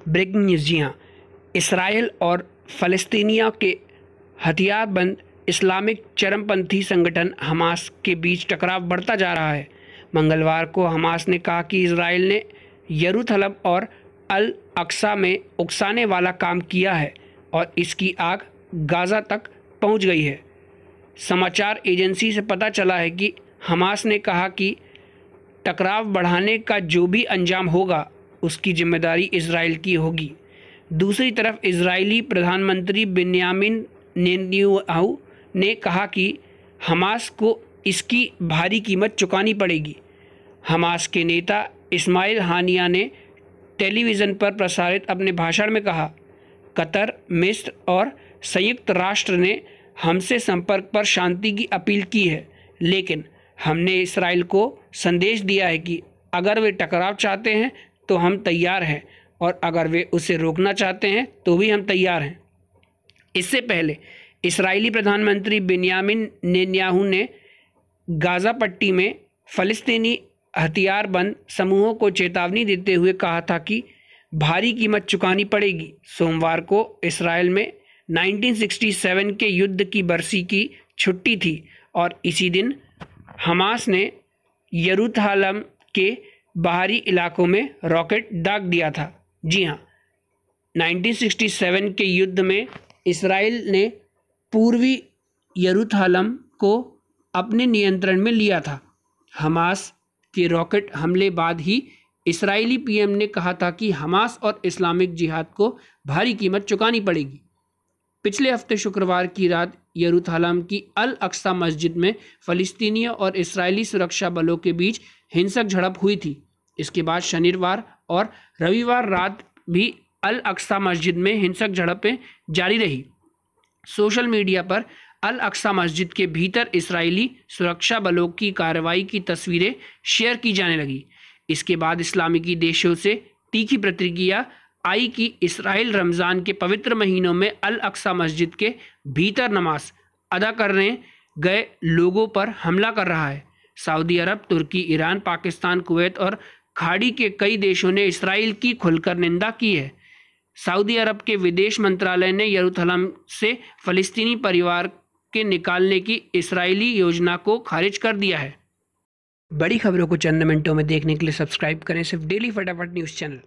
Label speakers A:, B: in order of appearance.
A: Breaking news. जी हाँ, Israel और फ़लस्तीनियों के हथियारबंद इस्लामिक चरमपंथी संगठन हमास के बीच टकराव बढ़ता जा रहा है। मंगलवार को हमास ने कहा कि इसराइल ने यरूशलेम और अल अक्सा में उकसाने वाला काम किया है और इसकी आग गाज़ा तक पहुंच गई है। समाचार एजेंसी से पता चला है कि हमास ने कहा कि टकराव बढ़ाने का जो भी अंजाम होगा उसकी जिम्मेदारी इजराइल की होगी। दूसरी तरफ इजरायली प्रधानमंत्री बेंयामिन नेतन्याहू ने कहा कि हमास को इसकी भारी कीमत चुकानी पड़ेगी। हमास के नेता इस्माइल हानिया ने टेलीविज़न पर प्रसारित अपने भाषण में कहा, कतर, मिस्र और संयुक्त राष्ट्र ने हमसे संपर्क पर शांति की अपील की है, लेकिन हमने इसराइल को संदेश दिया है कि अगर वे टकराव चाहते हैं तो हम तैयार हैं और अगर वे उसे रोकना चाहते हैं तो भी हम तैयार हैं। इससे पहले इस्राएली प्रधानमंत्री बेंयामिन नेतन्याहू ने गाज़ा पट्टी में फ़लस्तीनी हथियारबंद समूहों को चेतावनी देते हुए कहा था कि भारी कीमत चुकानी पड़ेगी। सोमवार को इसराइल में 1967 के युद्ध की बरसी की छुट्टी थी और इसी दिन हमास ने यरूशलेम के बाहरी इलाकों में रॉकेट दाग दिया था। जी हाँ, 1967 के युद्ध में इसराइल ने पूर्वी यरूशलेम को अपने नियंत्रण में लिया था। हमास के रॉकेट हमले बाद ही इस्राएली पीएम ने कहा था कि हमास और इस्लामिक जिहाद को भारी कीमत चुकानी पड़ेगी। पिछले हफ्ते शुक्रवार की रात यरूशलेम की अल अक्सा मस्जिद में फ़लस्तीनियों और इस्राएली सुरक्षा बलों के बीच हिंसक झड़प हुई थी। इसके बाद शनिवार और रविवार रात भी अल अक्सा मस्जिद में हिंसक झड़पें जारी रही। सोशल मीडिया पर अल अक्सा मस्जिद के भीतर इस्राएली सुरक्षा बलों की कार्रवाई की तस्वीरें शेयर की जाने लगी। इसके बाद इस्लामिकी देशों से तीखी प्रतिक्रिया आई कि इसराइल रमज़ान के पवित्र महीनों में अल अक्सा मस्जिद के भीतर नमाज अदा करने गए लोगों पर हमला कर रहा है। सऊदी अरब, तुर्की, ईरान, पाकिस्तान, कुवैत और खाड़ी के कई देशों ने इसराइल की खुलकर निंदा की है। सऊदी अरब के विदेश मंत्रालय ने यरूशलेम से फ़लस्तीनी परिवार के निकालने की इस्राएली योजना को खारिज कर दिया है। बड़ी खबरों को चंद मिनटों में देखने के लिए सब्सक्राइब करें सिर्फ डेली फटाफट न्यूज़ चैनल।